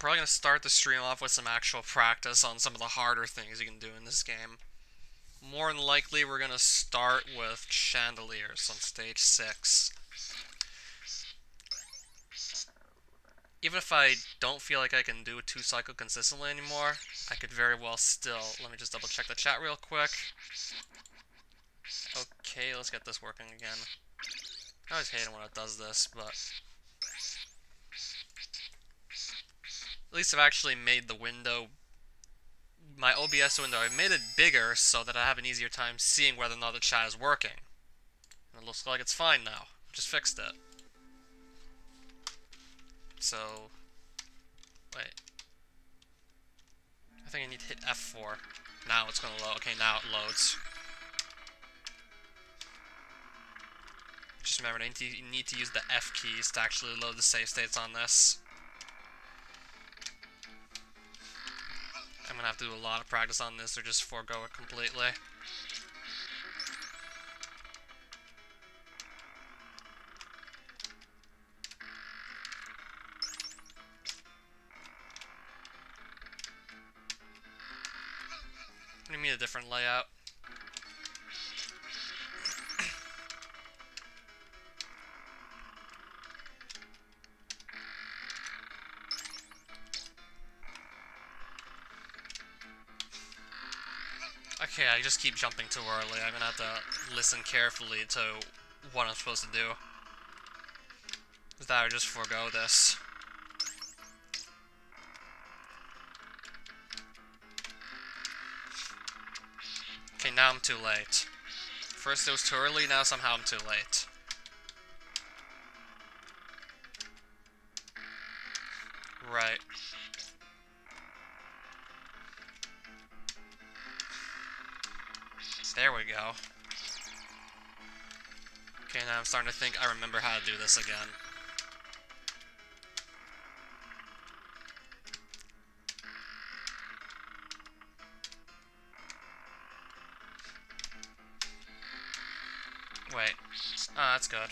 probably going to start the stream off with some actual practice on some of the harder things you can do in this game. More than likely, we're going to start with chandeliers on stage 6. Even if I don't feel like I can do a 2-cycle consistently anymore, I could very well still... Let me just double check the chat real quick. Okay, let's get this working again. I always hate it when it does this, but... At least I've actually made the window... My OBS window, I've made it bigger so that I have an easier time seeing whether or not the chat is working. And it looks like it's fine now. Just fixed it. So... Wait. I think I need to hit F4. Now it's gonna load. Okay, now it loads. Just remember, you need to use the F keys to actually load the save states on this. I'm gonna have to do a lot of practice on this or just forego it completely. What do you mean a different layout? Okay, I just keep jumping too early. I'm gonna have to listen carefully to what I'm supposed to do. Is that or just forego this? Okay, now I'm too late. First it was too early, now somehow I'm too late. Right. There we go. Okay, now I'm starting to think I remember how to do this again. Wait. Ah, that's good.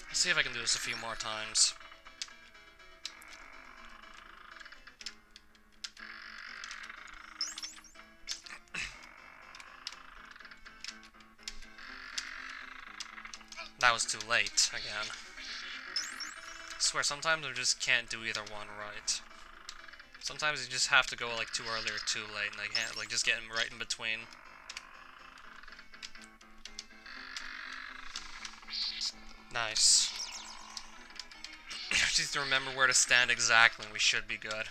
Let's see if I can do this a few more times. That was too late, again. I swear, sometimes I just can't do either one right. Sometimes you just have to go, like, too early or too late, and I can't, like, just get them right in between. Nice. Just need to remember where to stand exactly, and we should be good.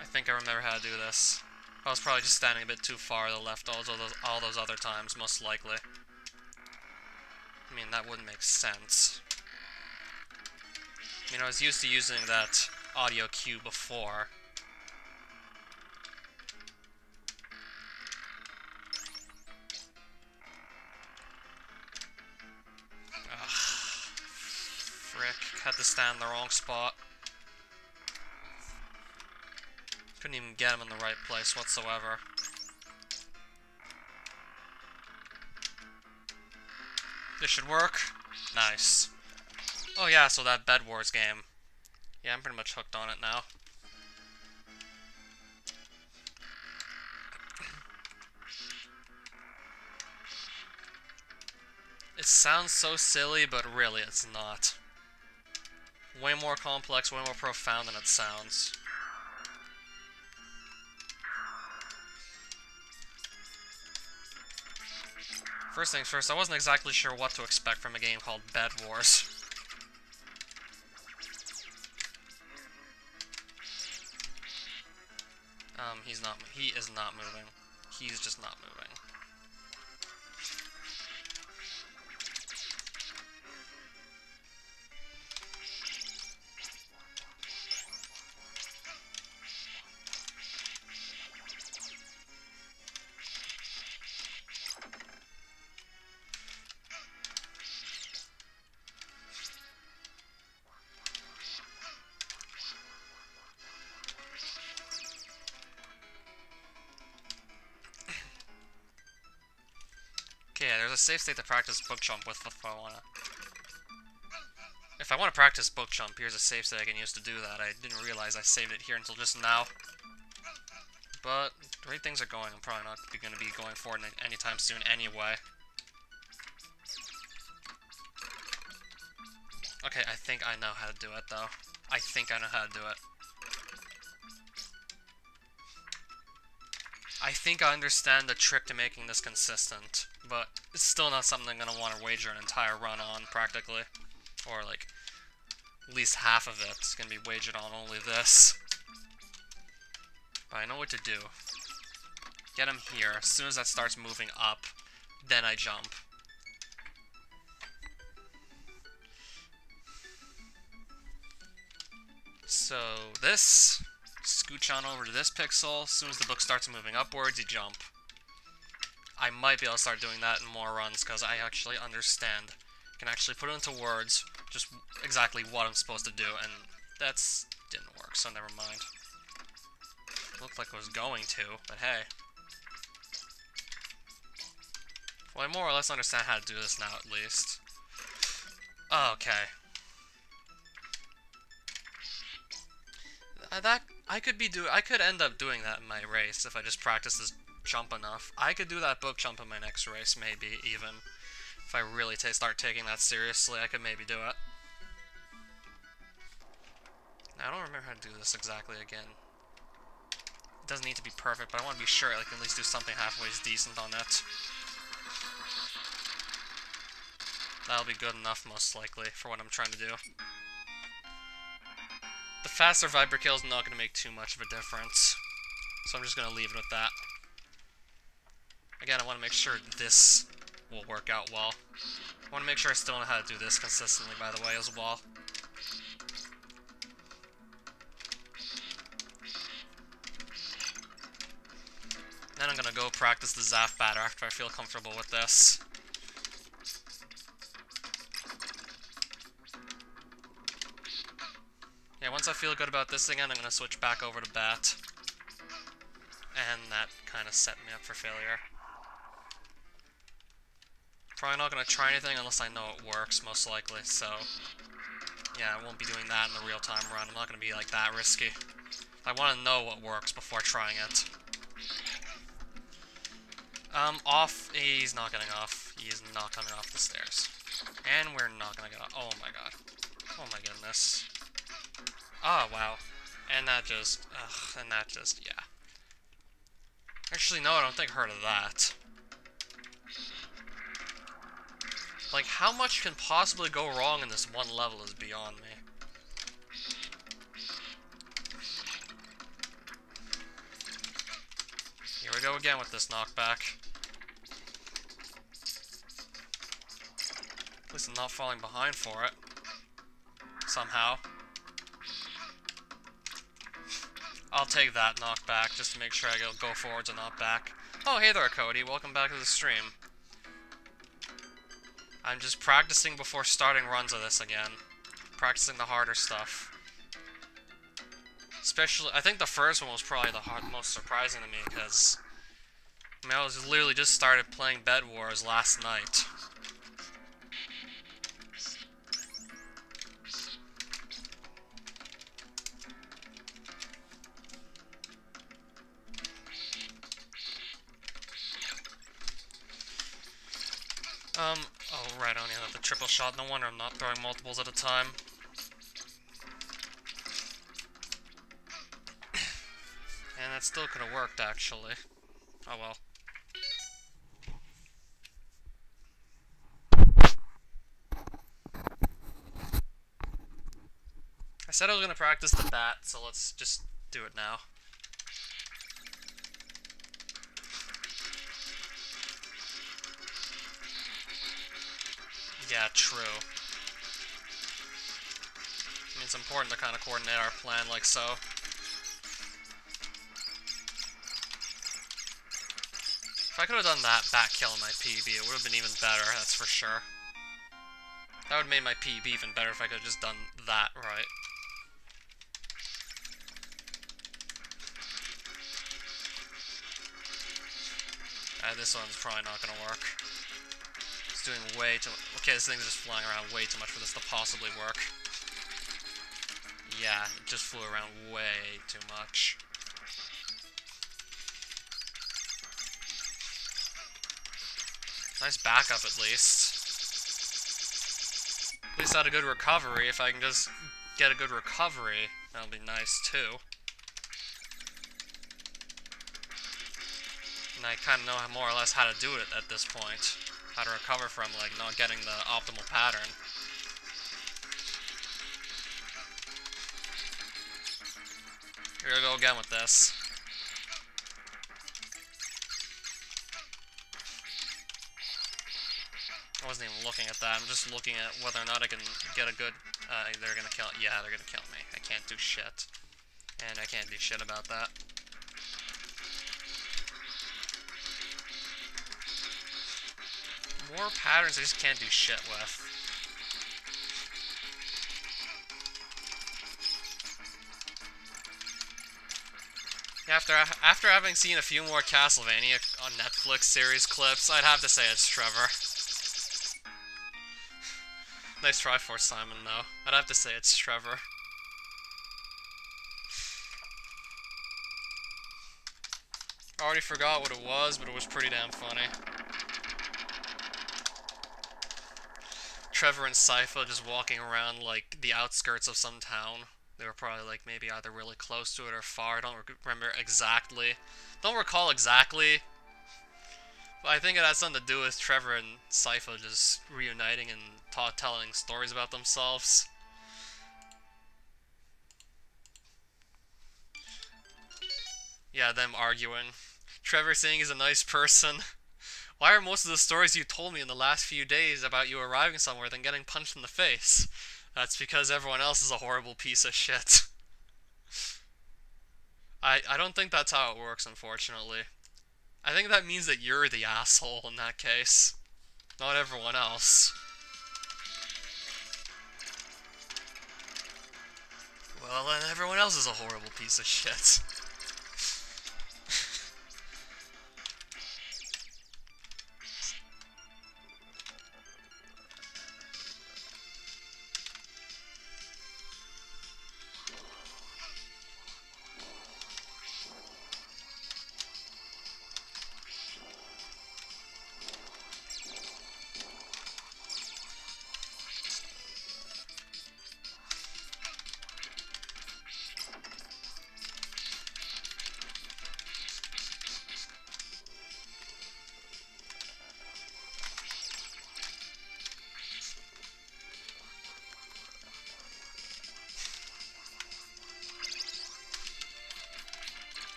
I think I remember how to do this. I was probably just standing a bit too far to the left all those other times, most likely. I mean, that wouldn't make sense. I mean, I was used to using that audio cue before. Ugh. Frick, had to stand in the wrong spot. Couldn't even get him in the right place whatsoever. This should work. Nice. Oh yeah, so that Bed Wars game. Yeah, I'm pretty much hooked on it now. It sounds so silly, but really it's not. Way more complex, way more profound than it sounds. First things first, I wasn't exactly sure what to expect from a game called Bed Wars. He is not moving. He's just not moving. safe state to practice book jump with if I wanna. If I want to practice book jump, here's a safe state I can use to do that. I didn't realize I saved it here until just now. But the way things are going, I'm probably not going to be going forward anytime soon anyway. Okay, I think I know how to do it, though. I think I know how to do it. I think I understand the trick to making this consistent, but it's still not something I'm going to want to wager an entire run on, practically. Or, like, at least half of it's going to be wagered on only this. But I know what to do. Get him here. As soon as that starts moving up, then I jump. So, this, scooch on over to this pixel. As soon as the book starts moving upwards, you jump. I might be able to start doing that in more runs, because I actually understand. I can actually put it into words, just exactly what I'm supposed to do, and that's didn't work, so never mind. Looked like it was going to, but hey. Well, I more or less understand how to do this now, at least. Okay. That I could end up doing that in my race if I just practice this jump enough. I could do that book jump in my next race, maybe even. If I really start taking that seriously, I could maybe do it. Now, I don't remember how to do this exactly again. It doesn't need to be perfect, but I want to be sure I can at least do something halfway decent on it. That'll be good enough, most likely, for what I'm trying to do. The faster Viper kill is not going to make too much of a difference, so I'm just going to leave it with that. Again, I want to make sure this will work out well. I want to make sure I still know how to do this consistently, by the way, as well. Then I'm going to go practice the Zaf batter after I feel comfortable with this. Yeah, once I feel good about this again, I'm going to switch back over to bat. And that kind of set me up for failure. Probably not going to try anything unless I know it works, most likely, so... yeah, I won't be doing that in the real-time run. I'm not going to be, like, that risky. I want to know what works before trying it. Off. He's not getting off. He is not coming off the stairs. And we're not going to get off. Oh my god. Oh my goodness. Oh, wow. And that just... ugh, and that just... yeah. Actually, no, I don't think I heard of that. Like, how much can possibly go wrong in this one level is beyond me. Here we go again with this knockback. At least I'm not falling behind for it. Somehow. I'll take that knockback just to make sure I go forwards and not back. Oh, hey there, Cody. Welcome back to the stream. I'm just practicing before starting runs of this again. Practicing the harder stuff. Especially, I think the first one was probably the most surprising to me, because... I mean, I was literally just started playing Bed Wars last night. Oh, right, I only have the triple shot. No wonder I'm not throwing multiples at a time. And that still could have worked, actually. Oh well. I said I was going to practice the bat, so let's just do it now. Yeah, true. I mean, it's important to kind of coordinate our plan like so. If I could have done that bat kill in my PB, it would have been even better, that's for sure. That would have made my PB even better if I could have just done that right. This one's probably not going to work. It's doing way too much. Okay, this thing's just flying around way too much for this to possibly work. Yeah, it just flew around way too much. Nice backup, at least. At least I had a good recovery. If I can just get a good recovery, that'll be nice, too. And I kind of know more or less how to do it at this point. How to recover from, like, not getting the optimal pattern. Here we go again with this. I wasn't even looking at that. I'm just looking at whether or not I can get a good... they're gonna kill... Yeah, they're gonna kill me. I can't do shit. And I can't do shit about that. More patterns I just can't do shit with. After having seen a few more Castlevania on Netflix series clips, I'd have to say it's Trevor. Nice try for Simon, though. I'd have to say it's Trevor. I already forgot what it was, but it was pretty damn funny. Trevor and Sypha just walking around, like, the outskirts of some town. They were probably, like, maybe either really close to it or far. I don't remember exactly. Don't recall exactly. But I think it has something to do with Trevor and Sypha just reuniting and telling stories about themselves. Yeah, them arguing. Trevor saying he's a nice person. Why are most of the stories you told me in the last few days about you arriving somewhere then getting punched in the face? That's because everyone else is a horrible piece of shit. I don't think that's how it works, unfortunately. I think that means that you're the asshole in that case. Not everyone else. Well, then everyone else is a horrible piece of shit.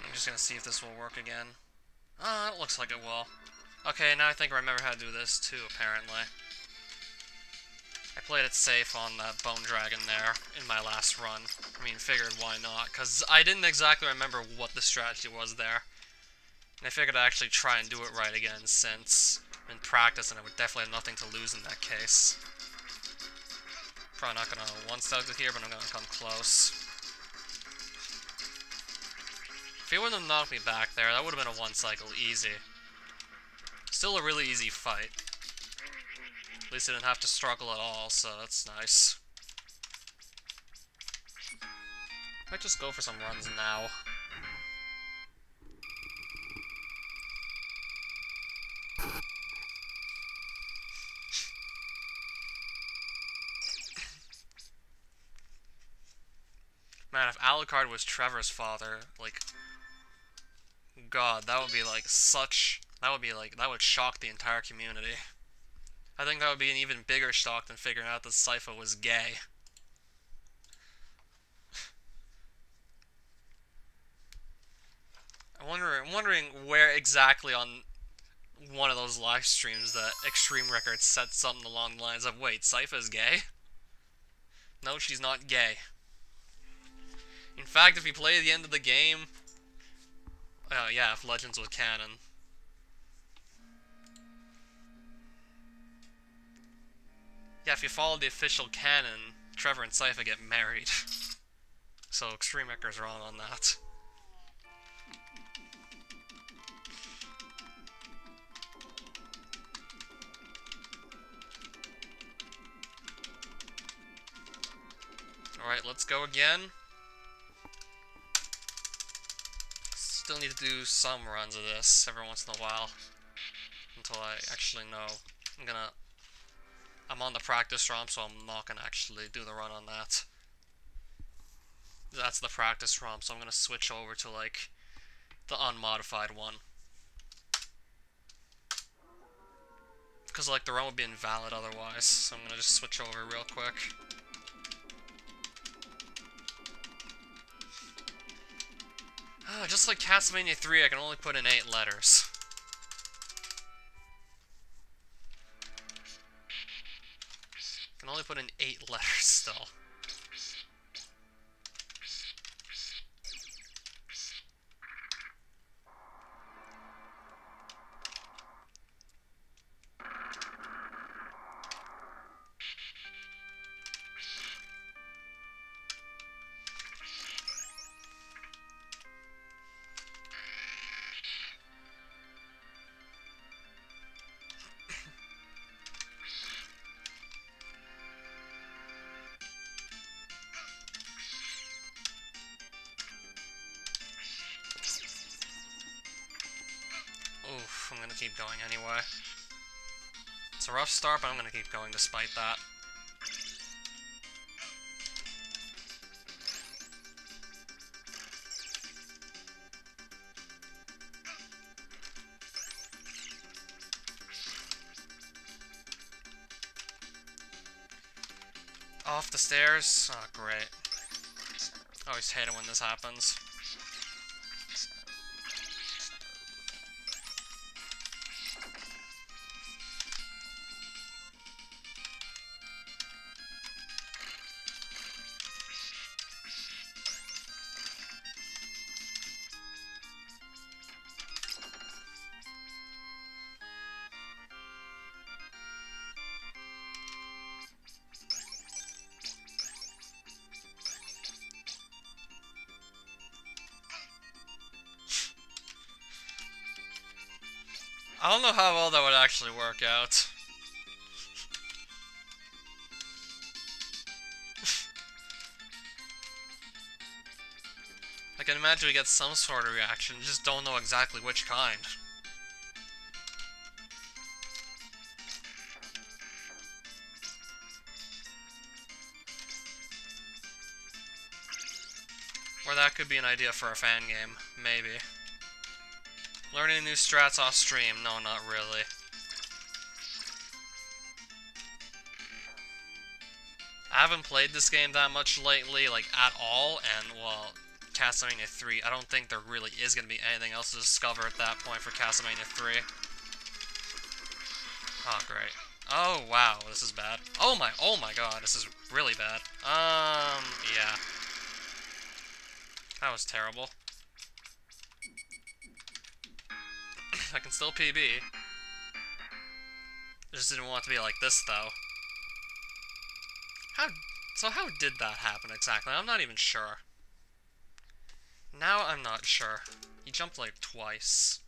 I'm just gonna see if this will work again. It looks like it will. Okay, now I think I remember how to do this too, apparently. I played it safe on that bone dragon there in my last run. I mean, figured why not, because I didn't exactly remember what the strategy was there. And I figured I'd actually try and do it right again, since in practice, and I would definitely have nothing to lose in that case. Probably not gonna one-step it here, but I'm gonna come close. If he wouldn't have knocked me back there, that would have been a one-cycle easy. Still a really easy fight. At least I didn't have to struggle at all, so that's nice. Might just go for some runs now. Man, if Alucard was Trevor's father, like... God, that would be like such... That would shock the entire community. I think that would be an even bigger shock than figuring out that Sypha was gay. I'm wondering where exactly on one of those live streams that Extreme Records said something along the lines of, wait, Sypha's gay? No, she's not gay. In fact, if you play the end of the game... Oh yeah, if Legends was canon. Yeah, if you follow the official canon, Trevor and Sypha get married. So Extreme Wrecker's wrong on that. Alright, let's go again. Still need to do some runs of this every once in a while. Until I actually know. I'm on the practice ROM, so I'm not gonna actually do the run on that. That's the practice ROM, so I'm gonna switch over to, like, the unmodified one. Because, like, the run would be invalid otherwise, so I'm gonna just switch over real quick. Just like Castlevania 3, I can only put in 8 letters. I can only put in 8 letters still. Oof, I'm gonna keep going anyway. It's a rough start, but I'm gonna keep going despite that. Off the stairs? Oh, great. I always hate it when this happens. I don't know how well that would actually work out. I can imagine we get some sort of reaction, just don't know exactly which kind. Or that could be an idea for a fan game, maybe. Learning new strats off stream? No, not really. I haven't played this game that much lately, like, at all, and, well, Castlevania 3, I don't think there really is going to be anything else to discover at that point for Castlevania 3. Oh, great. Oh, wow, this is bad. Oh my god, this is really bad. Yeah. That was terrible. I can still PB. I just didn't want it to be like this, though. How did that happen exactly? I'm not even sure. Now I'm not sure. He jumped like twice.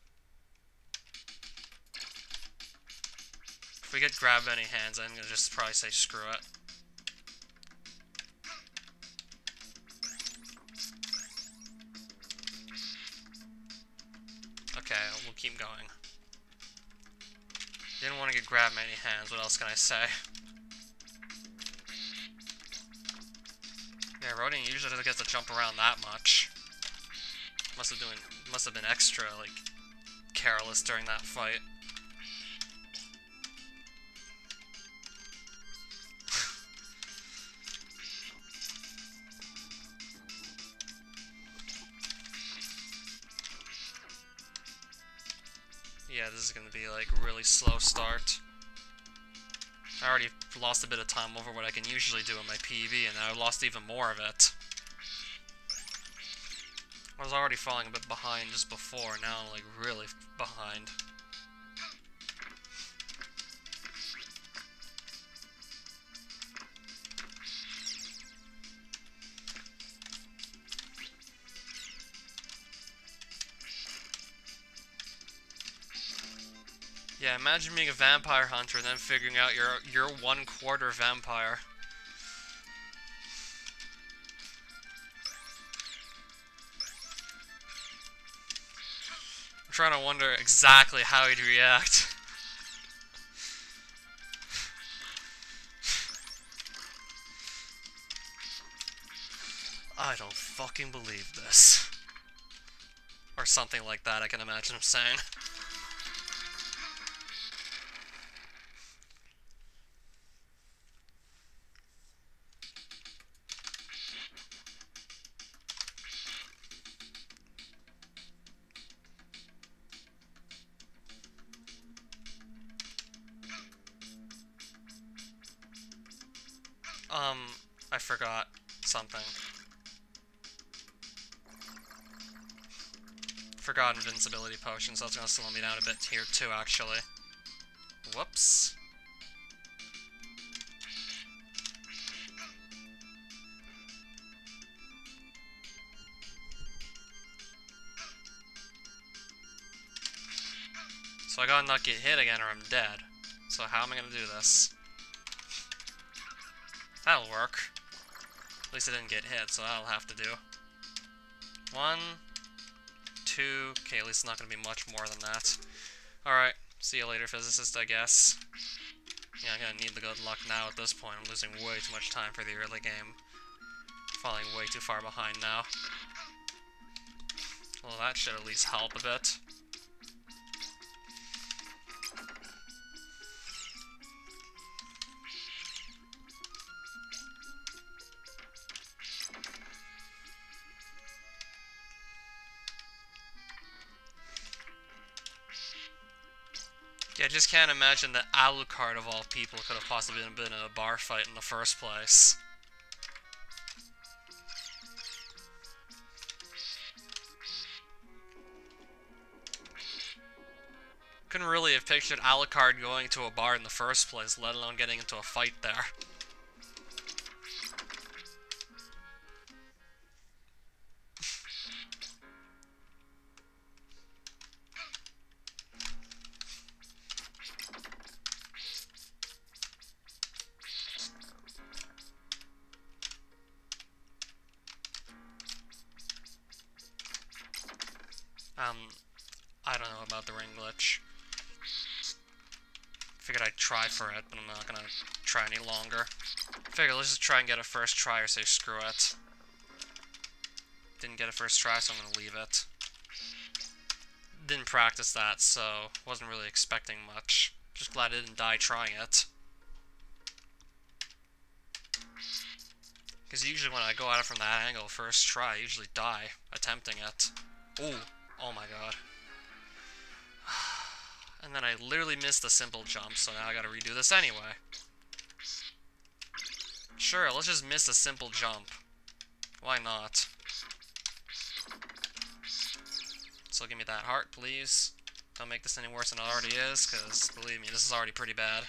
If we get grab any hands, I'm gonna just probably say screw it. Okay, we'll keep going. Didn't want to get grab many hands, what else can I say? Yeah, Rodian usually doesn't get to jump around that much. Must have been extra, like, careless during that fight. Yeah, this is gonna be, like, really slow start. I already lost a bit of time over what I can usually do in my PvP, and I lost even more of it. I was already falling a bit behind just before, now I'm, like, really behind. Yeah, imagine being a vampire hunter and then figuring out you're 1/4 vampire. I'm trying to wonder exactly how he'd react. I don't fucking believe this. Or something like that, I can imagine him saying. I forgot something. Forgot invincibility potion, so that's gonna slow me down a bit here too, actually. Whoops. So I gotta not get hit again or I'm dead. So how am I gonna do this? That'll work. At least I didn't get hit, so that'll have to do. 1, 2... Okay, at least it's not gonna be much more than that. Alright, see you later, physicist, I guess. Yeah, I'm gonna need the good luck now at this point. I'm losing way too much time for the early game. Falling way too far behind now. Well, that should at least help a bit. Yeah, I just can't imagine that Alucard of all people could have possibly been in a bar fight in the first place. Couldn't really have pictured Alucard going to a bar in the first place, let alone getting into a fight there. I don't know about the ring glitch. Figured I'd try for it, but I'm not gonna try any longer. Figured let's just try and get a first try or say screw it. Didn't get a first try, so I'm gonna leave it. Didn't practice that, so wasn't really expecting much. Just glad I didn't die trying it. Because usually when I go at it from that angle, first try, I usually die attempting it. Ooh, oh my god. And then I literally missed the simple jump, so now I gotta redo this anyway. Sure, let's just miss a simple jump. Why not? So give me that heart, please. Don't make this any worse than it already is, because believe me, this is already pretty bad.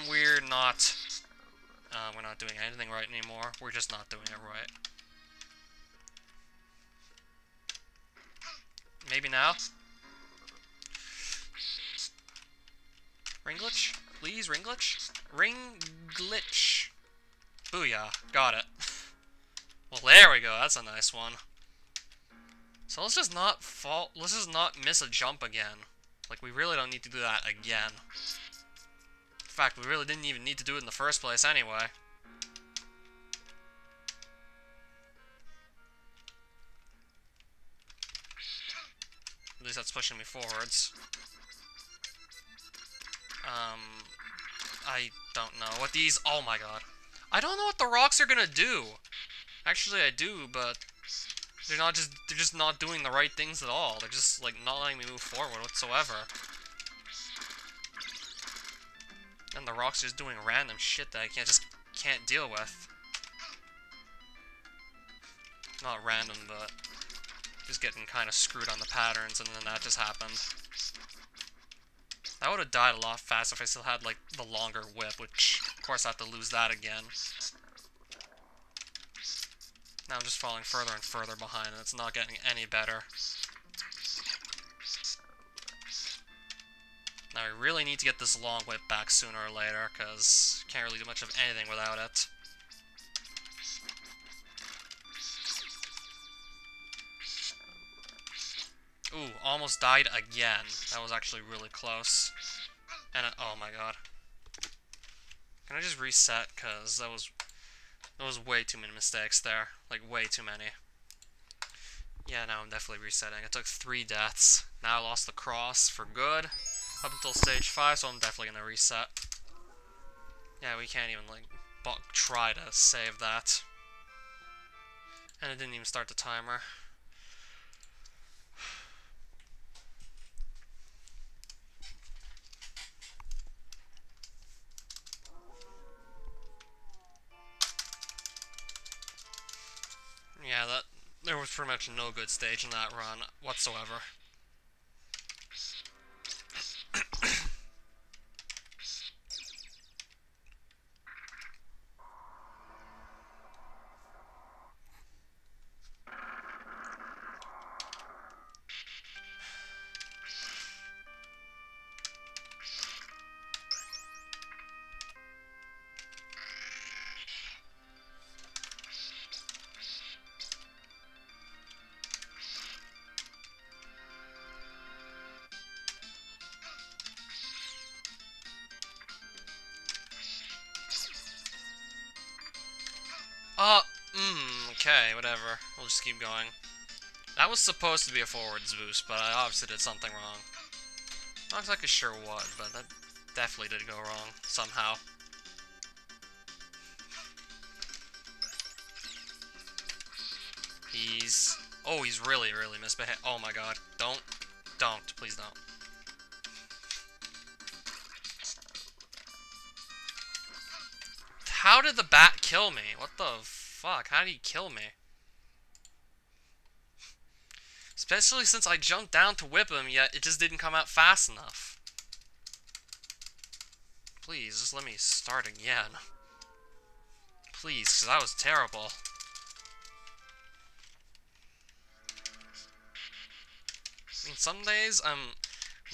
We're not doing anything right anymore. We're just not doing it right. Maybe now? Ring glitch? Please, ring glitch? Ring glitch. Booyah. Got it. Well, there we go. That's a nice one. So let's just not fall. Let's just not miss a jump again. Like, we really don't need to do that again. In fact, we really didn't even need to do it in the first place anyway. At least that's pushing me forwards. I don't know what these... Oh my god. I don't know what the rocks are gonna do. Actually, I do, but they're just not doing the right things at all. They're just, like, not letting me move forward whatsoever. And the rocks are just doing random shit that I can't deal with. Not random, but just getting kind of screwed on the patterns, and then that just happened. I would have died a lot faster if I still had, like, the longer whip, which, of course, I have to lose that again. Now I'm just falling further and further behind, and it's not getting any better. Now I really need to get this long whip back sooner or later, because can't really do much of anything without it. Ooh, almost died again. That was actually really close. And oh my god. Can I just reset? Because that was way too many mistakes there. Like, way too many. Yeah, now I'm definitely resetting. I took 3 deaths. Now I lost the cross for good. Up until stage 5, so I'm definitely gonna reset. Yeah, we can't even, like, try to save that. And it didn't even start the timer. Yeah, there was pretty much no good stage in that run whatsoever. Okay, whatever. We'll just keep going. That was supposed to be a forwards boost, but I obviously did something wrong. Not exactly sure what, but that definitely did go wrong, somehow. Oh, he's really, really misbehaved. Oh my god. Don't. Please don't. How did the bat kill me? What the fuck? How did he kill me? Especially since I jumped down to whip him, yet it just didn't come out fast enough. Please, just let me start again. Please, because that was terrible. I mean, some days I'm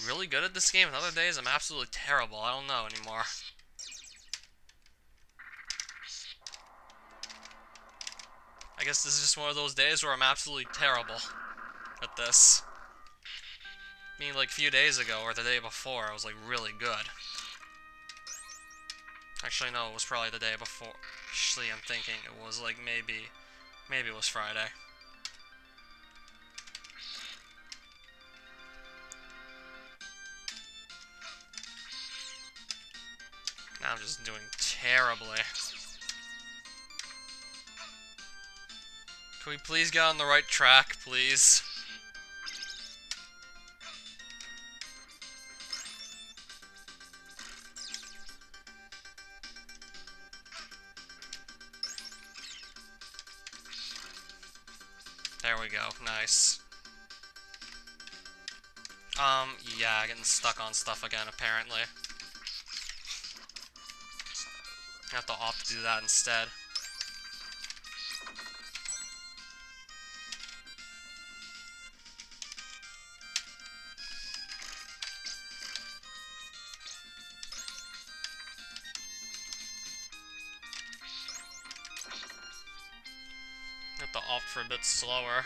really good at this game, and other days I'm absolutely terrible. I don't know anymore. I guess this is just one of those days where I'm absolutely terrible at this. I mean, like, a few days ago, or the day before, I was, like, really good. Actually, no, it was probably the day before. Actually, I'm thinking it was, like, maybe it was Friday. Now I'm just doing terribly. Can we please get on the right track, please? There we go. Nice. Yeah, getting stuck on stuff again, apparently. I have to opt to do that instead. I have to opt for a bit slower.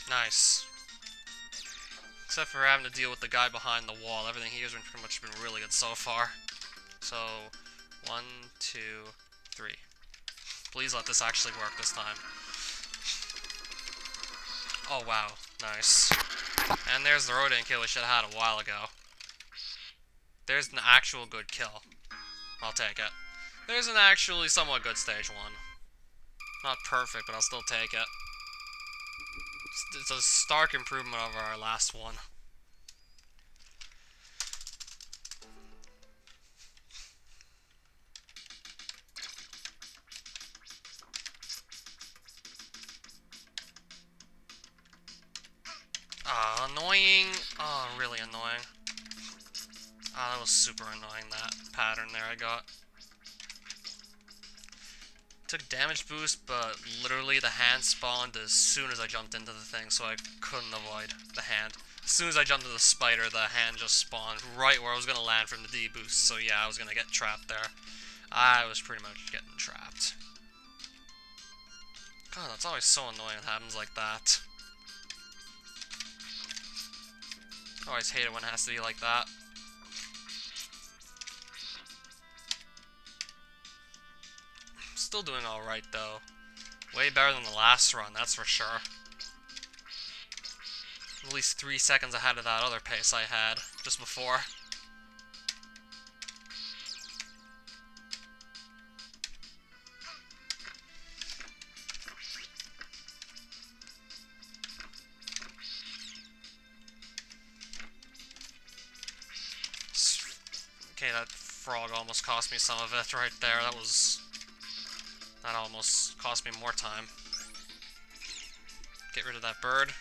Nice. Except for having to deal with the guy behind the wall. Everything here's pretty much been really good so far. So, 1, 2, 3. Please let this actually work this time. Oh, wow. Nice. And there's the rodent kill we should have had a while ago. There's an actual good kill. I'll take it. There's an actually somewhat good stage 1. Not perfect, but I'll still take it. It's a stark improvement over our last one. Annoying. Oh, really annoying. Oh, that was super annoying, that pattern there I got. Took damage boost, but literally the hand spawned as soon as I jumped into the thing, so I couldn't avoid the hand. As soon as I jumped into the spider, the hand just spawned right where I was going to land from the D boost, so yeah, I was going to get trapped there. I was pretty much getting trapped. God, that's always so annoying when it happens like that. I always hate it when it has to be like that. Still doing alright though. Way better than the last run, that's for sure. At least 3 seconds ahead of that other pace I had just before. Okay, that frog almost cost me some of it right there. That almost cost me more time. Get rid of that bird.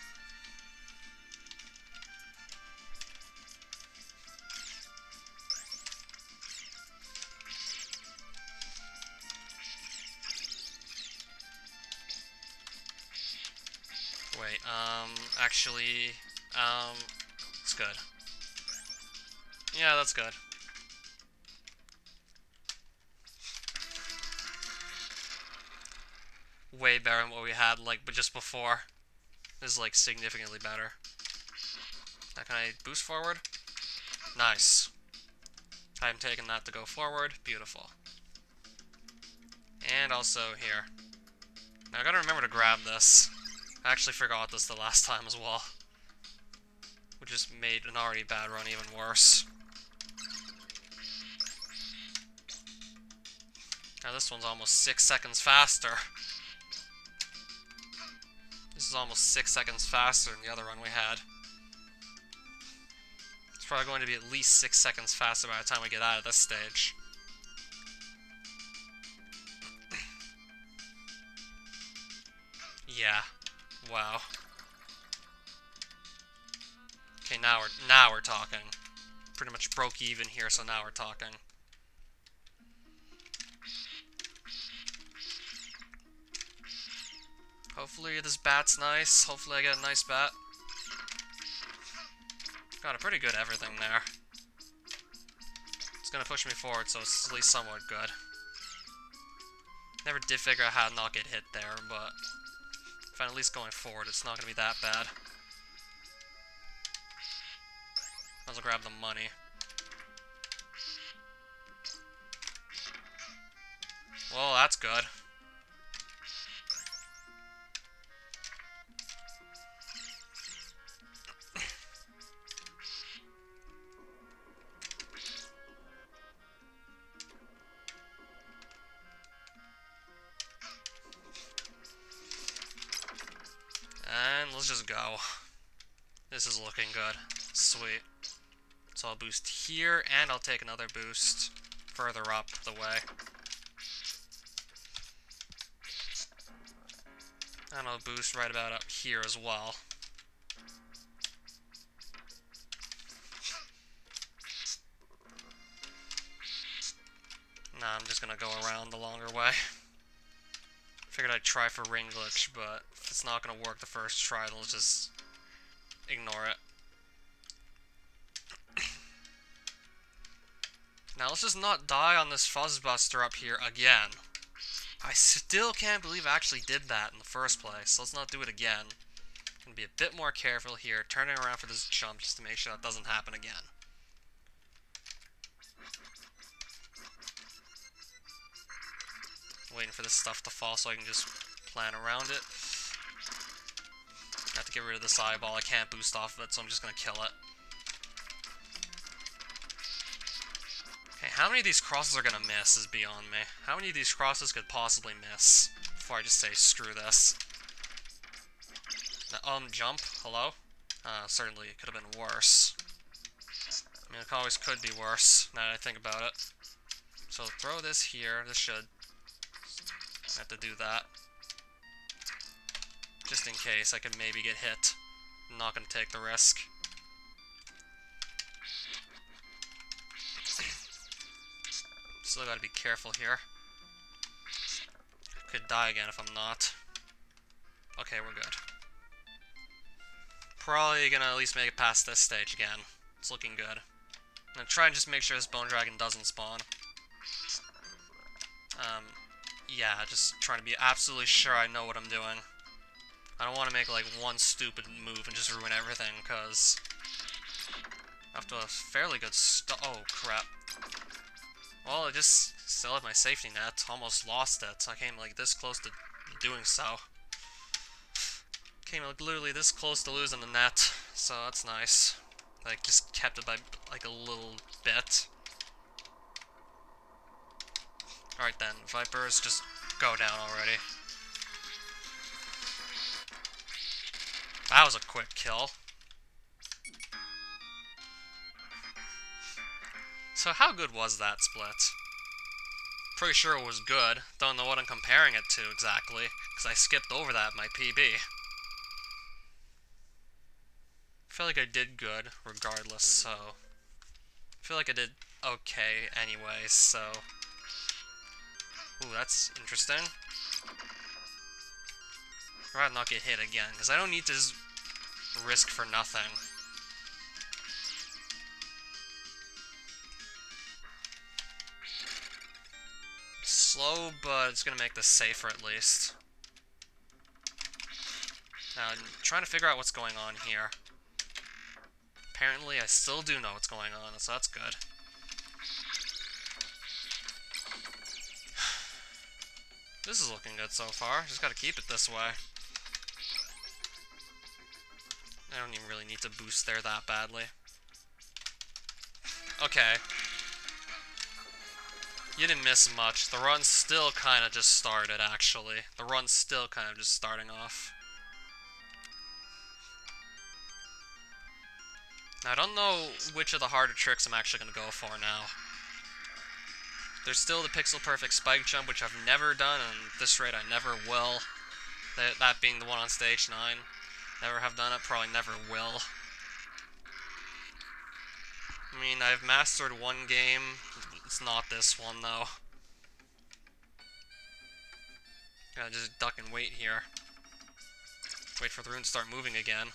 Wait, actually, it's good. Yeah, that's good. Way better than what we had, like, but just before. This is, like, significantly better. Now, can I boost forward? Nice. I'm taking that to go forward. Beautiful. And also here. Now, I gotta remember to grab this. I actually forgot this the last time as well. Which just made an already bad run even worse. Now, this one's almost 6 seconds faster. This is almost 6 seconds faster than the other run we had. It's probably going to be at least 6 seconds faster by the time we get out of this stage. Yeah. Wow. Okay, now we're talking. Pretty much broke even here, so now we're talking. Hopefully this bat's nice. Hopefully I get a nice bat. Got a pretty good everything there. It's gonna push me forward, so it's at least somewhat good. Never did figure out how to not get hit there, but if I'm at least going forward, it's not gonna be that bad. Might as well grab the money. Well, that's good. And let's just go. This is looking good. Sweet. So I'll boost here, and I'll take another boost further up the way. And I'll boost right about up here as well. Nah, I'm just gonna go around the longer way. Figured I'd try for ring glitch, but if it's not gonna work the first try, then let's just ignore it. Now let's just not die on this Fuzzbuster up here again. I still can't believe I actually did that in the first place. Let's not do it again. Gonna be a bit more careful here, turning around for this jump just to make sure that doesn't happen again. Waiting for this stuff to fall so I can just plan around it. I have to get rid of this eyeball. I can't boost off of it, so I'm just gonna kill it. how many of these crosses are gonna miss is beyond me. How many of these crosses could possibly miss before I just say, screw this? Jump? Hello? Certainly it could have been worse. I mean, it always could be worse, now that I think about it. So throw this here, this should. I have to do that. Just in case I could maybe get hit. I'm not gonna take the risk. Still gotta be careful here. Could die again if I'm not. Okay, we're good. Probably gonna at least make it past this stage again. It's looking good. I'm gonna try and just make sure this bone dragon doesn't spawn. Yeah, just trying to be absolutely sure I know what I'm doing. I don't want to make, like, one stupid move and just ruin everything, because after a fairly good oh, crap. Well, I just still have my safety net. Almost lost it. I came, like, this close to doing so. Came, like, literally this close to losing the net, so that's nice. Like, just kept it by, like, a little bit. Alright then, Vipers, just go down already. That was a quick kill. So how good was that split? Pretty sure it was good. Don't know what I'm comparing it to exactly, because I skipped over that in my PB. I feel like I did good, regardless, so... I feel like I did okay anyway, so... Ooh, that's interesting. I'd rather not get hit again, because I don't need to risk for nothing. Slow, but it's gonna make this safer at least. Now, I'm trying to figure out what's going on here. Apparently, I still do know what's going on, so that's good. This is looking good so far. Just gotta keep it this way. I don't even really need to boost there that badly. Okay. You didn't miss much. The run still kind of just started, actually. The run's still kind of just starting off. Now, I don't know which of the harder tricks I'm actually going to go for now. There's still the pixel perfect spike jump, which I've never done, and at this rate I never will. That being the one on stage 9. Never have done it, probably never will. I mean, I've mastered one game. It's not this one, though. Gotta just duck and wait here. Wait for the rune to start moving again.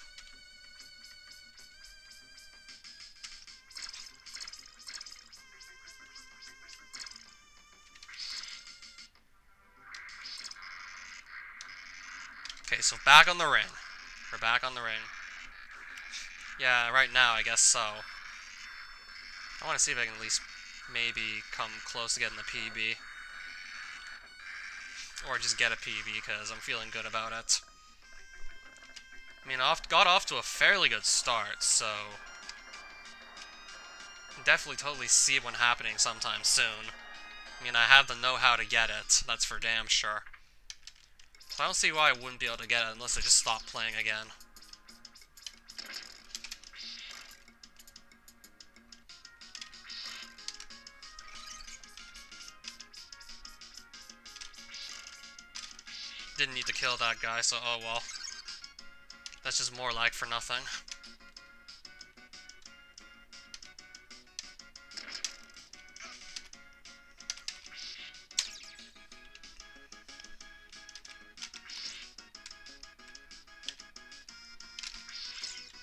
Okay, so back on the ring. We're back on the ring. Yeah, right now, I guess so. I want to see if I can at least maybe come close to getting the PB. Or just get a PB, because I'm feeling good about it. I mean, I got off to a fairly good start, so... definitely totally see one happening sometime soon. I mean, I have the know-how to get it, that's for damn sure. So I don't see why I wouldn't be able to get it unless I just stop playing again. Didn't need to kill that guy, so oh well. That's just more lag for nothing.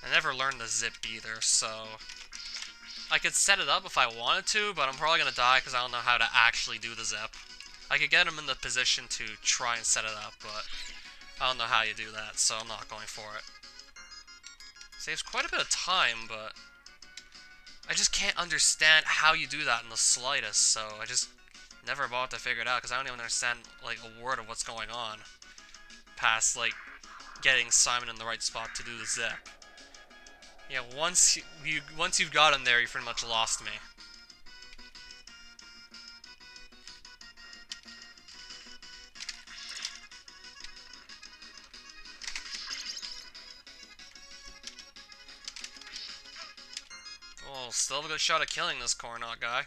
I never learned the zip either, so... I could set it up if I wanted to, but I'm probably gonna die because I don't know how to actually do the zip. I could get him in the position to try and set it up, but I don't know how you do that, so I'm not going for it. Saves quite a bit of time, but I just can't understand how you do that in the slightest, so I just never bothered to figure it out, because I don't even understand, like, a word of what's going on. Past, like, getting Simon in the right spot to do the zip. Yeah, once you've got him there, you pretty much lost me. still have a good shot at killing this Coronat guy.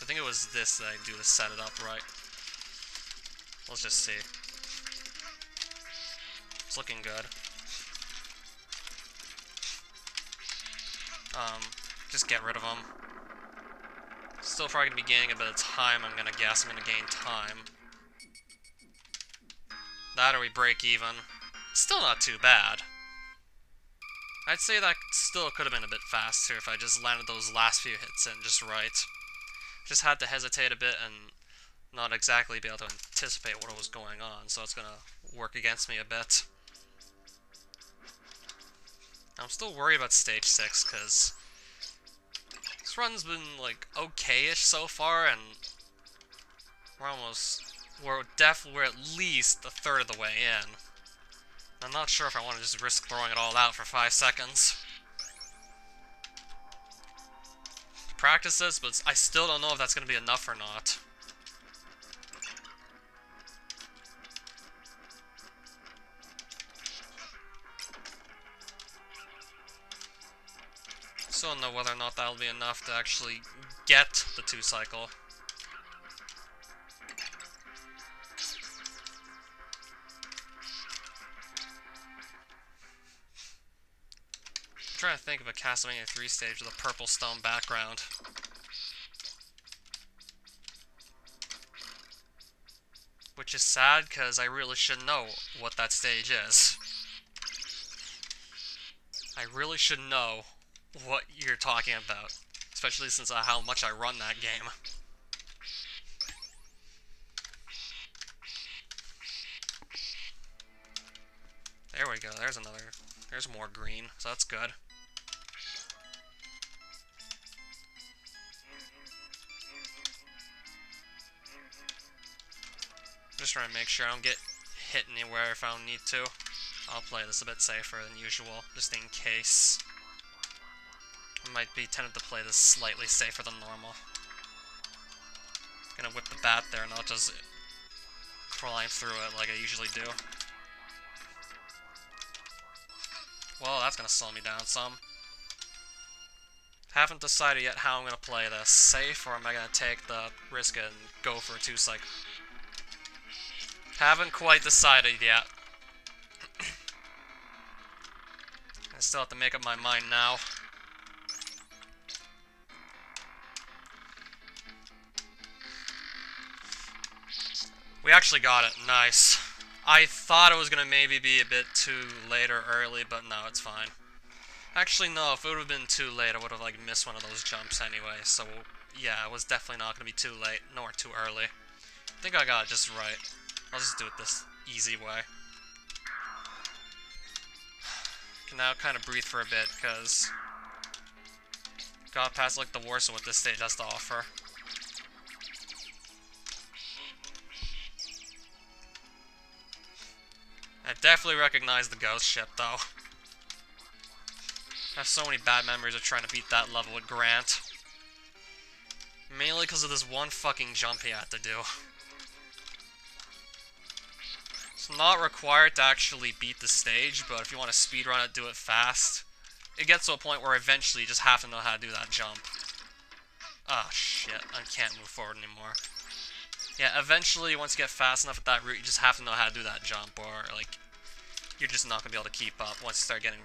I think it was this that I do to set it up right. Let's just see. It's looking good. Just get rid of him. Still probably gonna be gaining a bit of time, I'm gonna guess. I'm gonna gain time. That or we break even. Still not too bad. I'd say that still could have been a bit faster if I just landed those last few hits in just right. Just had to hesitate a bit and not exactly be able to anticipate what was going on, so it's gonna work against me a bit. I'm still worried about stage 6, because this run's been, like, okay-ish so far, and we're at least a third of the way in. I'm not sure if I want to just risk throwing it all out for 5 seconds. Practice this, but I still don't know if that's going to be enough or not. Still don't know whether or not that'll be enough to actually get the 2-cycle. I'm trying to think of a Castlevania 3 stage with a purple stone background. Which is sad, because I really should know what that stage is. I really should know what you're talking about, especially since how much I run that game. There we go, there's more green, so that's good. Just trying to make sure I don't get hit anywhere if I don't need to. I'll play this a bit safer than usual, just in case. I might be tempted to play this slightly safer than normal. Gonna whip the bat there, not just climb through it like I usually do. Well, that's gonna slow me down some. Haven't decided yet how I'm gonna play this. Safe, or am I gonna take the risk and go for a 2-cycle? Haven't quite decided yet. I still have to make up my mind now. We actually got it. Nice. I thought it was going to maybe be a bit too late or early, but no, it's fine. Actually, no, if it would have been too late, I would have, like, missed one of those jumps anyway, so, yeah, it was definitely not going to be too late, nor too early. I think I got it just right. I'll just do it this easy way. Can now kind of breathe for a bit, because got past, like, the worst of what this stage has to offer. I definitely recognize the ghost ship, though. I have so many bad memories of trying to beat that level with Grant. Mainly because of this one fucking jump he had to do. It's not required to actually beat the stage, but if you want to speedrun it, do it fast. It gets to a point where eventually you just have to know how to do that jump. Ah, shit. I can't move forward anymore. Yeah, eventually, once you get fast enough at that route, you just have to know how to do that jump, or, like, you're just not going to be able to keep up once you start getting,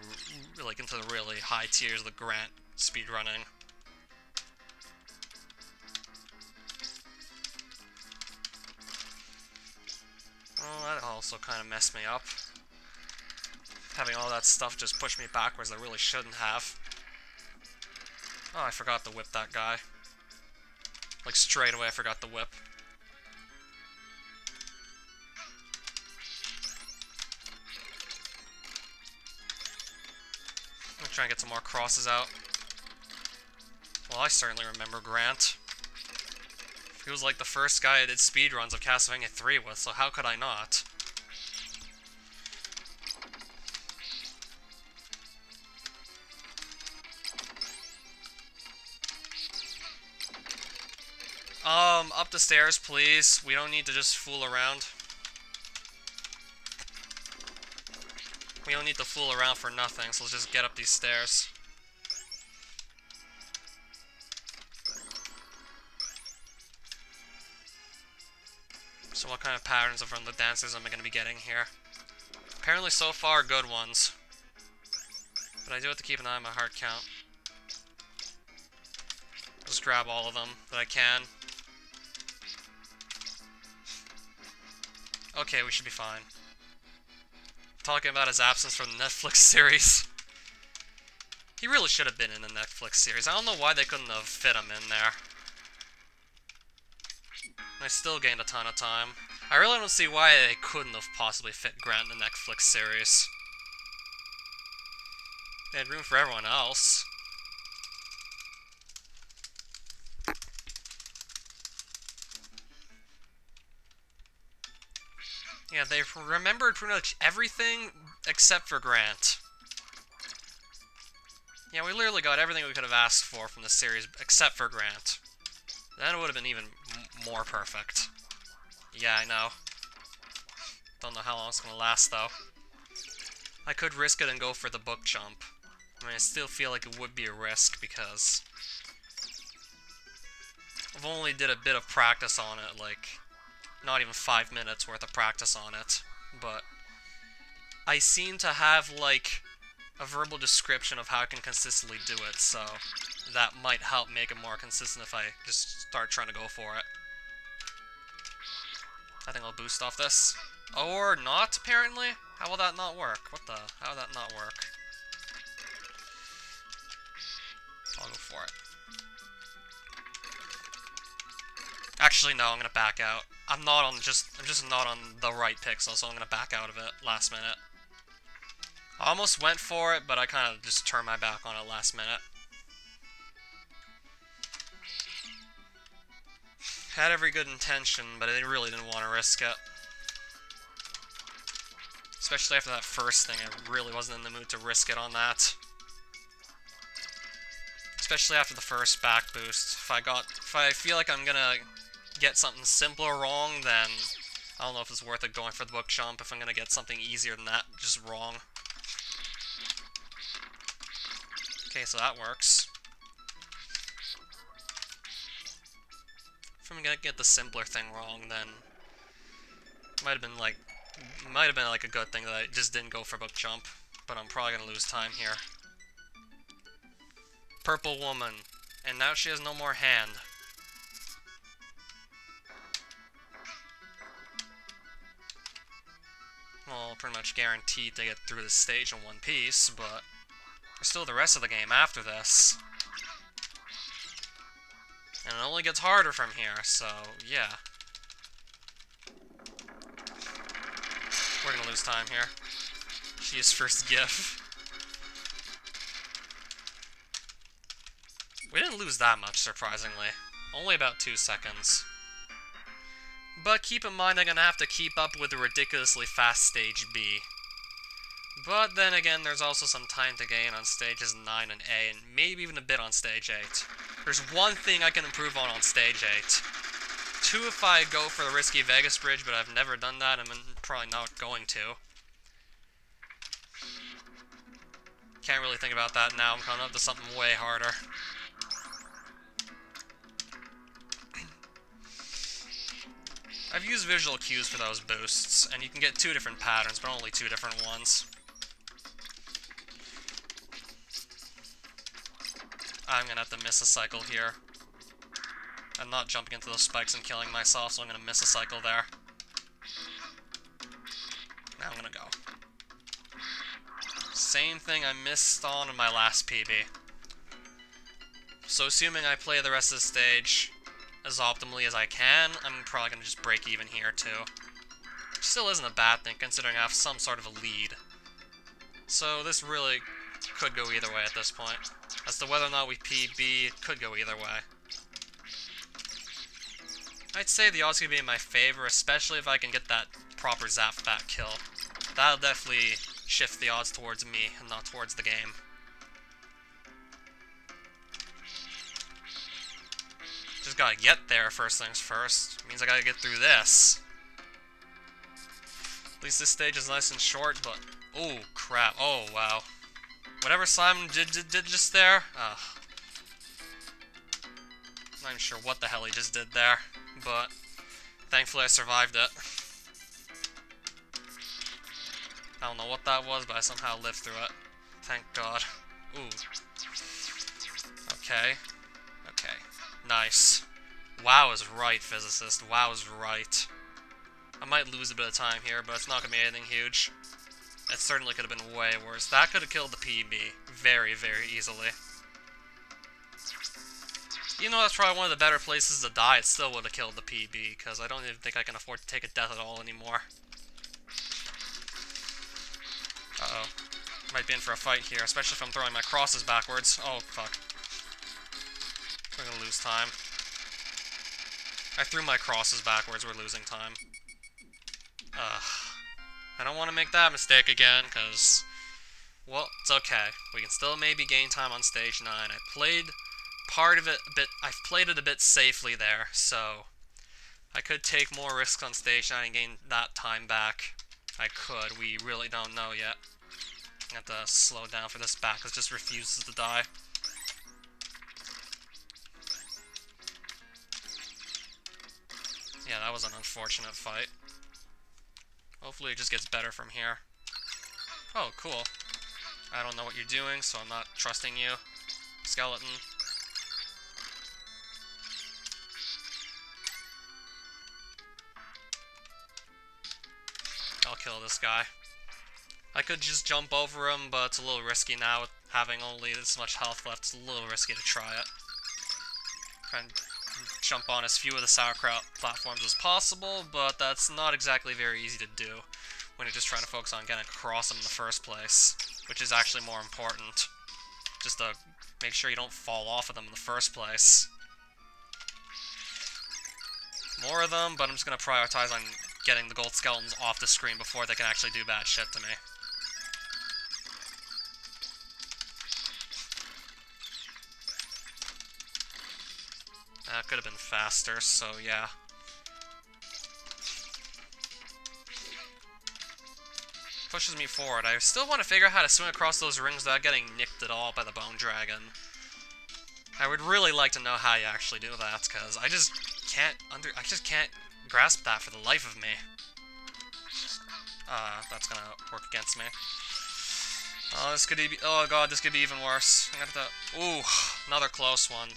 like, into the really high tiers of the Grant speedrunning. Well, that also kind of messed me up. Having all that stuff just push me backwards that I really shouldn't have. Oh, I forgot to whip that guy. Like, straight away I forgot to whip. I'm gonna try and get some more crosses out. Well, I certainly remember Grant. He was like the first guy I did speedruns of Castlevania 3 with, so how could I not? Up the stairs, please. We don't need to just fool around. We don't need to fool around for nothing, so let's just get up these stairs. So what kind of patterns from the dancers am I going to be getting here? Apparently so far, good ones. But I do have to keep an eye on my heart count. Just grab all of them that I can. Okay, we should be fine. Talking about his absence from the Netflix series. He really should have been in the Netflix series. I don't know why they couldn't have fit him in there. I still gained a ton of time. I really don't see why they couldn't have possibly fit Grant in the Netflix series. They had room for everyone else. Yeah, they remembered pretty much everything except for Grant. Yeah, we literally got everything we could have asked for from the series except for Grant. Then it would have been even more perfect. Yeah, I know. Don't know how long it's gonna last, though. I could risk it and go for the book jump. I mean, I still feel like it would be a risk, because I've only did a bit of practice on it, like, not even 5 minutes worth of practice on it, but I seem to have, like, a verbal description of how I can consistently do it, so that might help make it more consistent if I just start trying to go for it. I think I'll boost off this. Or not, apparently? How will that not work? What the? How will that not work? I'll go for it. Actually, no, I'm gonna back out. I'm just not on the right pixel, so I'm gonna back out of it last minute. I almost went for it, but I kind of just turned my back on it last minute. Had every good intention, but I really didn't want to risk it. Especially after that first thing, I really wasn't in the mood to risk it on that. Especially after the first back boost. If I feel like I'm gonna get something simpler wrong, then I don't know if it's worth it going for the book jump. If I'm gonna get something easier than that, just wrong. Okay, so that works. If I'm gonna get the simpler thing wrong, then might have been like a good thing that I just didn't go for book jump. But I'm probably gonna lose time here. Purple woman, and now she has no more hand. Well, pretty much guaranteed to get through this stage in one piece, but there's still the rest of the game after this. And it only gets harder from here, so yeah. We're gonna lose time here. She used first GIF. We didn't lose that much, surprisingly. Only about 2 seconds. But keep in mind I'm gonna have to keep up with the ridiculously fast stage B. But then again, there's also some time to gain on stages 9 and A, and maybe even a bit on stage 8. There's one thing I can improve on stage 8. 2 if I go for the risky Vegas bridge, but I've never done that, and I'm probably not going to. Can't really think about that now, I'm coming up to something way harder. I've used visual cues for those boosts, and you can get 2 different patterns, but only 2 different ones. I'm gonna have to miss a cycle here. I'm not jumping into those spikes and killing myself, so I'm gonna miss a cycle there. Now I'm gonna go. Same thing I missed on in my last PB. So assuming I play the rest of the stage as optimally as I can, I'm probably gonna just break even here too. Which still isn't a bad thing, considering I have some sort of a lead. So this really could go either way at this point. As to whether or not we PB, it could go either way. I'd say the odds could be in my favor, especially if I can get that proper zap back kill. That'll definitely shift the odds towards me, and not towards the game. Just gotta get there first things first. Means I gotta get through this. At least this stage is nice and short, but Oh, crap. Oh, wow. Whatever Simon did just there, not even sure what the hell he just did there, but thankfully I survived it. I don't know what that was, but I somehow lived through it. Thank God. Ooh. Okay. Okay. Nice. Wow is right, physicist. Wow is right. I might lose a bit of time here, but it's not going to be anything huge. It certainly could have been way worse. That could have killed the PB very, very easily. Even though that's probably one of the better places to die, it still would have killed the PB, because I don't even think I can afford to take a death at all anymore. Uh-oh. Might be in for a fight here, especially if I'm throwing my crosses backwards. Oh, fuck. We're gonna lose time. I threw my crosses backwards, we're losing time. Ugh. I don't want to make that mistake again, because, well, it's okay. We can still maybe gain time on stage 9. I played part of it a bit, I've played it a bit safely there, so I could take more risks on stage 9 and gain that time back. I could, we really don't know yet. I have to slow down for this back, because it just refuses to die. Yeah, that was an unfortunate fight. Hopefully it just gets better from here. Oh, cool. I don't know what you're doing, so I'm not trusting you. Skeleton. I'll kill this guy. I could just jump over him, but it's a little risky now with having only this much health left. It's a little risky to try it. Try and jump on as few of the sauerkraut platforms as possible, but that's not exactly very easy to do when you're just trying to focus on getting across them in the first place, which is actually more important. Just to make sure you don't fall off of them in the first place. More of them, but I'm just going to prioritize on getting the gold skeletons off the screen before they can actually do bad shit to me. That could have been faster, so yeah. Pushes me forward. I still want to figure out how to swing across those rings without getting nicked at all by the bone dragon. I would really like to know how you actually do that, because I just can't grasp that for the life of me. That's gonna work against me. Oh, this could be, oh god, this could be even worse. I got to, ooh, another close one.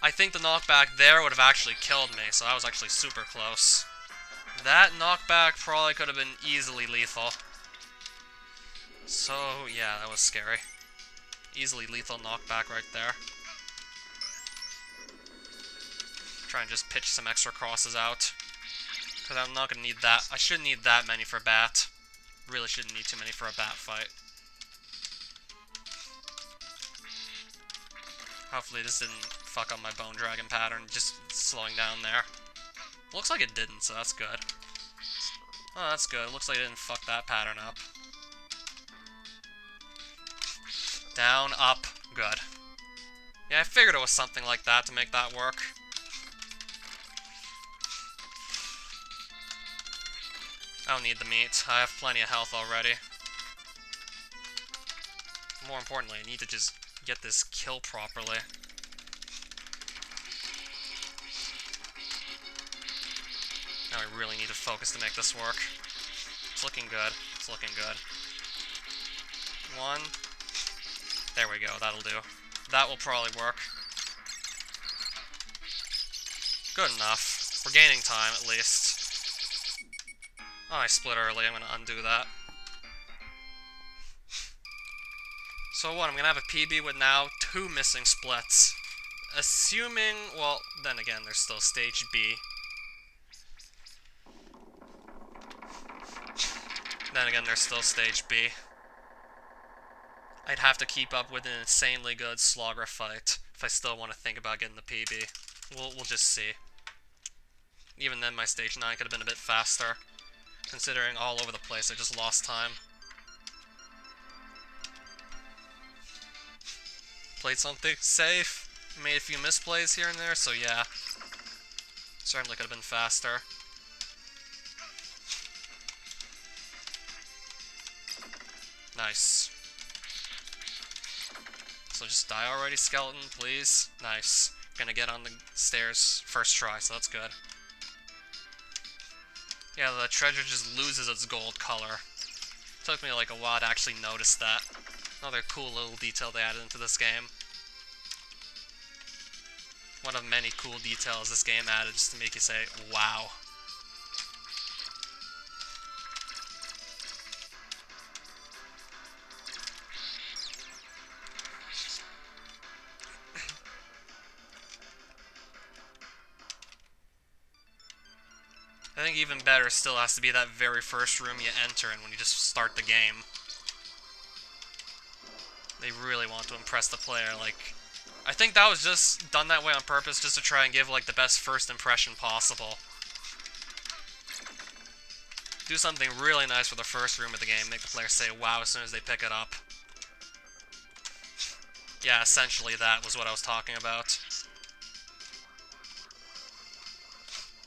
I think the knockback there would have actually killed me, so that was actually super close. That knockback probably could have been easily lethal. So, yeah, that was scary. Easily lethal knockback right there. Try and just pitch some extra crosses out. Because I'm not going to need that. I shouldn't need that many for bat. Really shouldn't need too many for a bat fight. Hopefully this didn't fuck up my bone dragon pattern, just slowing down there. Looks like it didn't, so that's good. Oh, that's good. Looks like it didn't fuck that pattern up. Down, up, good. Yeah, I figured it was something like that to make that work. I don't need the meat. I have plenty of health already. More importantly, I need to just get this kill properly. Now I really need to focus to make this work. It's looking good. It's looking good. One. There we go. That'll do. That will probably work. Good enough. We're gaining time, at least. Oh, I split early. I'm gonna undo that. So what? I'm gonna have a PB with now 2 missing splits. Assuming, well, then again, there's still stage B. Then again, there's still stage B. I'd have to keep up with an insanely good Slogger fight if I still want to think about getting the PB. We'll just see. Even then, my stage 9 could have been a bit faster, considering all over the place I just lost time. Played something safe, made a few misplays here and there, so yeah. Certainly could have been faster. Nice. So just die already, skeleton, please. Nice. Gonna get on the stairs first try, so that's good. Yeah, the treasure just loses its gold color. Took me like a while to actually notice that. Another cool little detail they added into this game. One of many cool details this game added just to make you say, wow. I think even better still has to be that very first room you enter in when you just start the game. They really want to impress the player, like... I think that was just done that way on purpose, just to try and give, like, the best first impression possible. Do something really nice for the first room of the game, make the player say wow as soon as they pick it up. Yeah, essentially that was what I was talking about.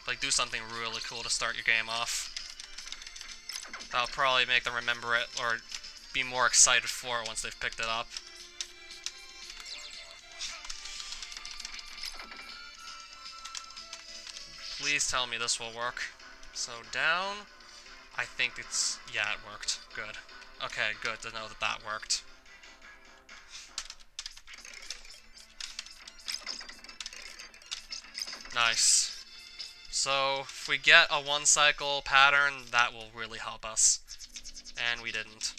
Like, do something really cool to start your game off. That'll probably make them remember it, or be more excited for it once they've picked it up. Please tell me this will work. So, down. I think it's... yeah, it worked. Good. Okay, good to know that that worked. Nice. So, if we get a one-cycle pattern, that will really help us. And we didn't.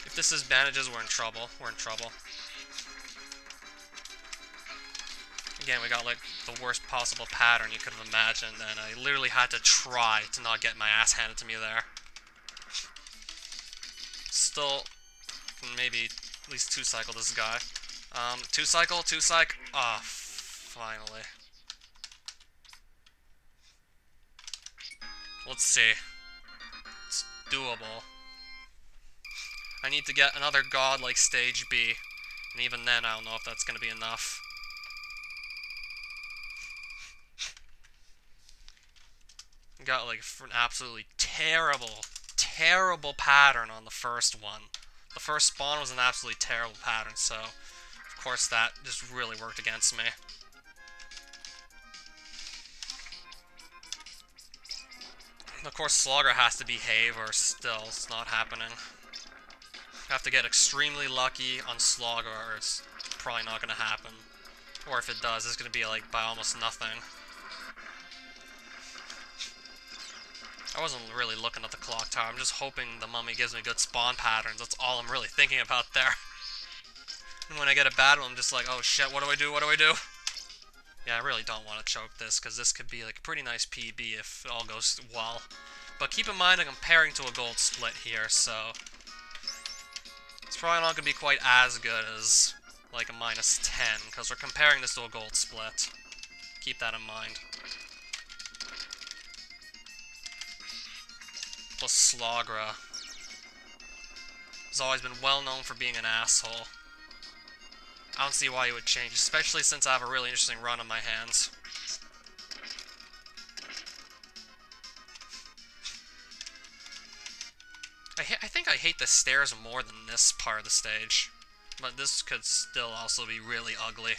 If this is bandages, we're in trouble. We're in trouble. Again, we got, like, the worst possible pattern you could have imagined, and I literally had to try to not get my ass handed to me there. Still, maybe at least two-cycle this guy. Two-cycle, two-cycle. Ah, finally. Let's see. It's doable. I need to get another god-like stage B, and even then I don't know if that's going to be enough. Got like an absolutely terrible, terrible pattern on the first one. The first spawn was an absolutely terrible pattern, so of course that just really worked against me. Of course Slogger has to behave or still it's not happening. Have to get extremely lucky on Slogger or it's probably not going to happen. Or if it does, it's going to be like by almost nothing. I wasn't really looking at the clock tower, I'm just hoping the mummy gives me good spawn patterns, that's all I'm really thinking about there. And when I get a bad one, I'm just like, oh shit, what do I do, what do I do? Yeah, I really don't want to choke this, because this could be like a pretty nice PB if it all goes well. But keep in mind I'm comparing to a gold split here, so... it's probably not going to be quite as good as like a -10, because we're comparing this to a gold split. Keep that in mind. Plus Slogra has always been well known for being an asshole. I don't see why he would change, especially since I have a really interesting run on my hands. I think I hate the stairs more than this part of the stage, but this could still also be really ugly.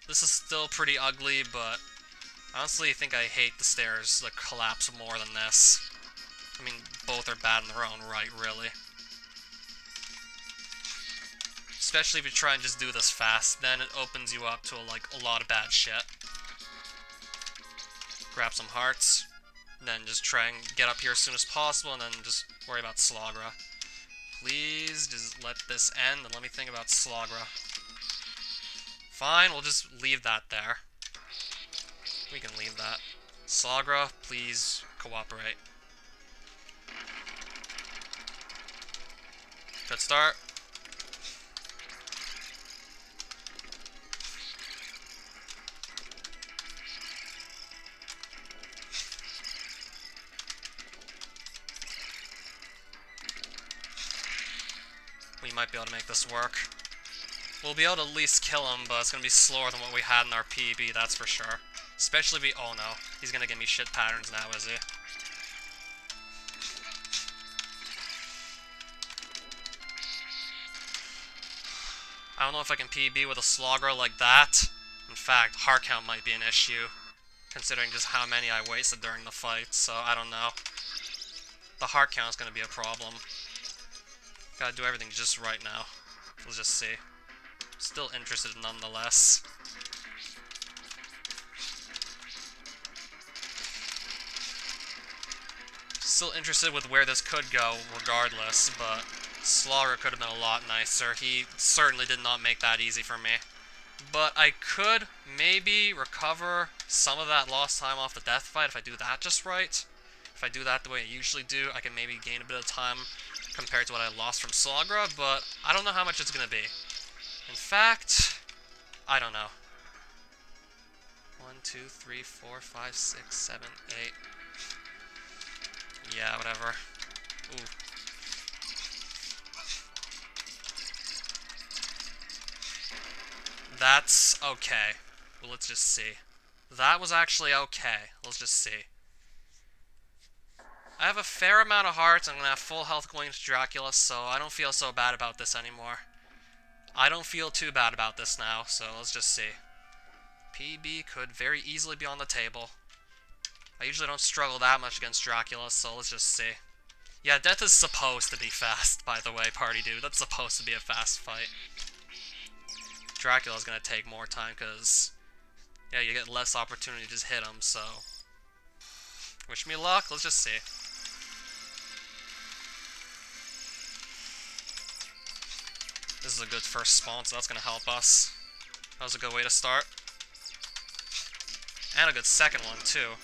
This is still pretty ugly, but honestly I think I hate the stairs that collapse more than this. I mean, both are bad in their own right, really. Especially if you try and just do this fast, then it opens you up to like a lot of bad shit. Grab some hearts, then just try and get up here as soon as possible, and then just worry about Slogra. Please, just let this end, and let me think about Slogra. Fine, we'll just leave that there. We can leave that. Slogra, please cooperate. Good start. We might be able to make this work. We'll be able to at least kill him, but it's going to be slower than what we had in our PB, that's for sure. Especially if he... oh no, he's going to give me shit patterns now, is he? I don't know if I can PB with a Slogger like that. In fact, heart count might be an issue, considering just how many I wasted during the fight, so I don't know. The heart count is going to be a problem. Gotta do everything just right now. Let's just see. Still interested nonetheless. Still interested with where this could go regardless, but Slaughter could have been a lot nicer. He certainly did not make that easy for me. But I could maybe recover some of that lost time off the death fight if I do that just right. If I do that the way I usually do, I can maybe gain a bit of time compared to what I lost from Slagra, but I don't know how much it's going to be. In fact, I don't know. 1, 2, 3, 4, 5, 6, 7, 8. Yeah, whatever. Ooh. That's okay. Well, let's just see. That was actually okay. Let's just see. I have a fair amount of hearts. I'm going to have full health going into Dracula, so I don't feel so bad about this anymore. I don't feel too bad about this now, so let's just see. PB could very easily be on the table. I usually don't struggle that much against Dracula, so let's just see. Yeah, death is supposed to be fast, by the way, party dude. That's supposed to be a fast fight. Dracula's gonna take more time, because, yeah, you get less opportunity to just hit him, so. Wish me luck, let's just see. This is a good first spawn, so that's gonna help us. That was a good way to start. And a good second one, too.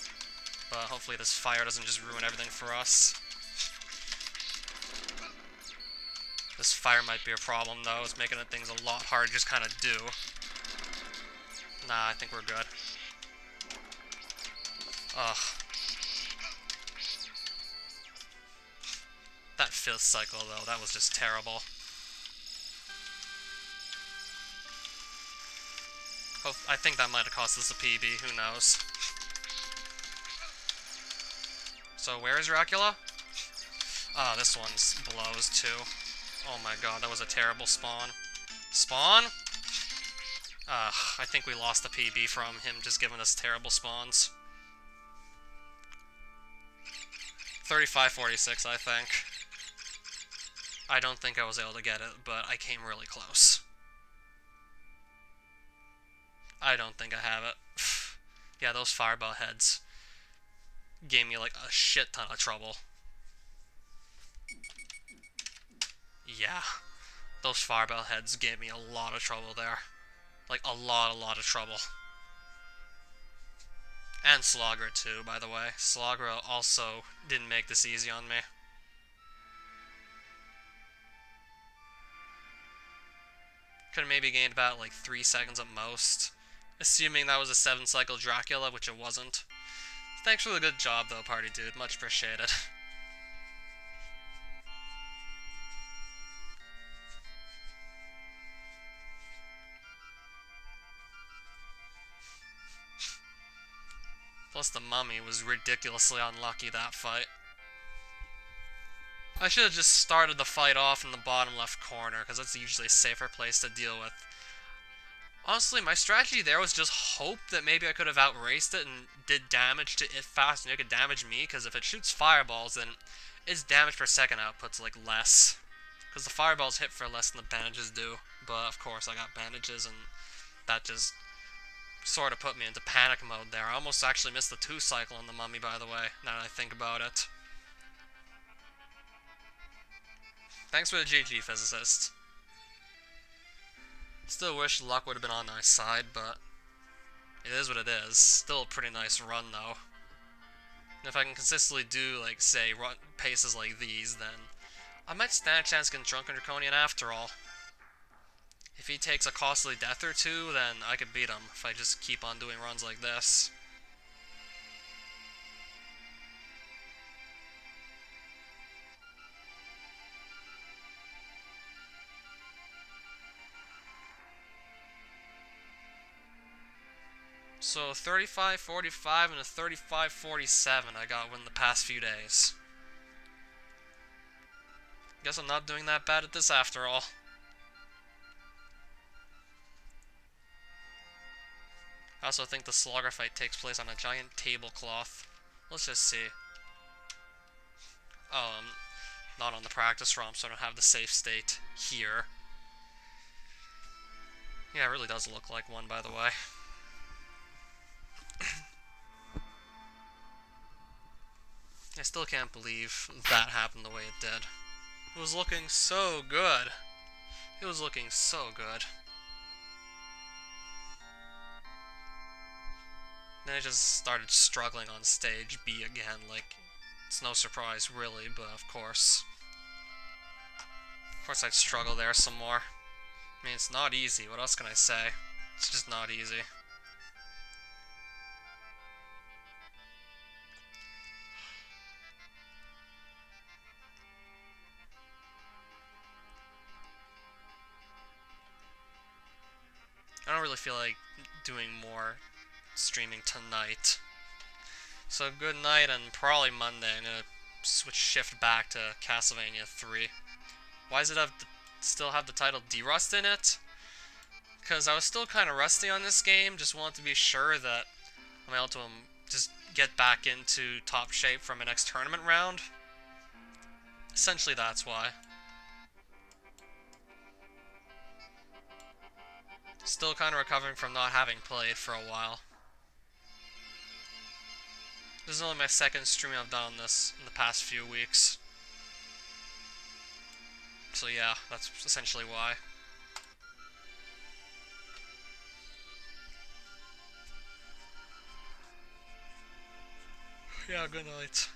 But hopefully this fire doesn't just ruin everything for us. This fire might be a problem, though. It's making things a lot harder to just kind of do. Nah, I think we're good. Ugh. That 5th cycle, though, that was just terrible. I think that might have cost us a PB, who knows. So where is Dracula? Ah, this one's blows too. Oh my god, that was a terrible spawn. Spawn? I think we lost the PB from him just giving us terrible spawns. 35-46, I think. I don't think I was able to get it, but I came really close. I don't think I have it. Yeah, those fireball heads gave me like a shit ton of trouble. Yeah, those fireball heads gave me a lot of trouble there. Like a lot of trouble. And Slagra too, by the way. Slagra also didn't make this easy on me. Could have maybe gained about like 3 seconds at most. Assuming that was a 7-cycle Dracula, which it wasn't. Thanks for the good job though, party dude. Much appreciated. Plus the mummy was ridiculously unlucky that fight. I should have just started the fight off in the bottom left corner, because that's usually a safer place to deal with. Honestly, my strategy there was just hope that maybe I could have outraced it and did damage to it fast and it could damage me, because if it shoots fireballs, then its damage per second output's like less. Because the fireballs hit for less than the bandages do. But of course I got bandages and that just sort of put me into panic mode there. I almost actually missed the 2 cycle on the mummy, by the way, now that I think about it. Thanks for the GG, physicist. Still wish luck would have been on our side, but it is what it is. Still a pretty nice run, though. And if I can consistently do, like, say, run paces like these, then I might stand a chance against Drunken Draconian after all. If he takes a costly death or 2, then I could beat him if I just keep on doing runs like this. So 35-45 and a 35-47 I got win the past few days. Guess I'm not doing that bad at this after all. I also think the Slaughter fight takes place on a giant tablecloth. Let's just see. Oh, I'm not on the practice ROM, so I don't have the save state here. Yeah, it really does look like one, by the way. I still can't believe that happened the way it did. It was looking so good. It was looking so good. Then I just started struggling on stage B again, like, it's no surprise really, but of course. Of course I'd struggle there some more. I mean, it's not easy, what else can I say? It's just not easy. I don't really feel like doing more streaming tonight. So good night, and probably Monday I'm gonna shift back to Castlevania 3. Why does it still have the title Derust in it? Because I was still kind of rusty on this game, just wanted to be sure that I'm able to just get back into top shape for my next tournament round. Essentially that's why. Still kind of recovering from not having played for a while. This is only my second stream I've done on this in the past few weeks. So yeah, that's essentially why. Yeah, good night.